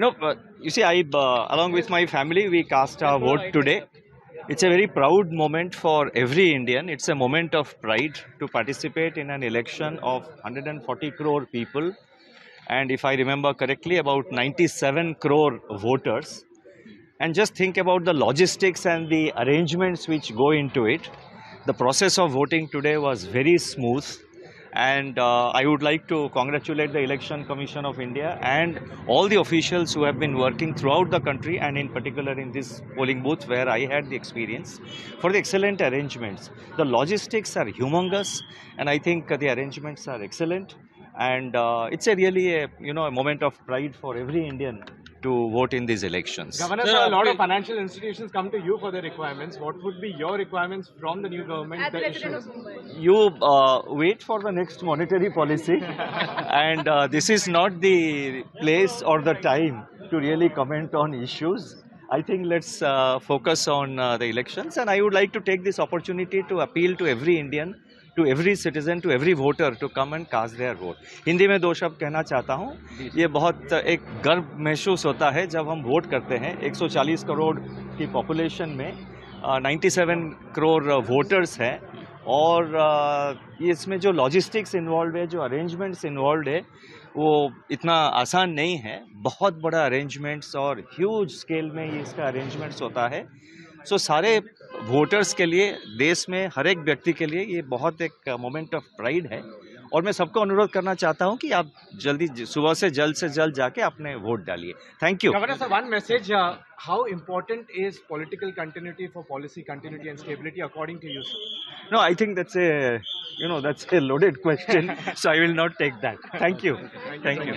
You see, along with my family, we cast our vote today. It's a very proud moment for every Indian. It's a moment of pride to participate in an election of 140 crore people. And if I remember correctly, about 97 crore voters. And just think about the logistics and the arrangements which go into it. The process of voting today was very smooth. And I would like to congratulate the Election Commission of India and all the officials who have been working throughout the country and in particular in this polling booth where I had the experience for the excellent arrangements. The logistics are humongous and I think the arrangements are excellent. And it's really a moment of pride for every Indian to vote in these elections. Governor, sir, a lot of financial institutions come to you for their requirements. What would be your requirements from the new government? The issues? You wait for the next monetary policy and this is not the place or the time to really comment on issues. I think let's focus on the elections, and I would like to take this opportunity to appeal to every Indian, to every citizen, to every voter to come and cast their vote. Hindi में दो शब्द कहना चाहता हूँ. ये बहुत एक गर्व महसूस होता है जब हम वोट करते हैं. 140 करोड़ की पॉपुलेशन में 97 करोड़ वोटर्स हैं और इसमें जो लॉजिस्टिक्स इन्वॉल्व है, जो अरेंजमेंट्स इन्वॉल्व है, वो इतना आसान नहीं है. बहुत बड़ा अरेंजमेंट्स और ह्यूज स्केल में ये इसका अरेंजमेंट्स होता है. सो सारे वोटर्स के लिए, देश में हर एक व्यक्ति के लिए ये बहुत एक मोमेंट ऑफ प्राइड है और मैं सबको अनुरोध करना चाहता हूं कि आप जल्दी सुबह से जल्द जाके अपने वोट डालिए. Thank you. Governor, sir, one message. How important is political continuity for policy continuity and stability according to you, sir? No, I think that's a loaded question, so I will not take that. Thank you. Thank you.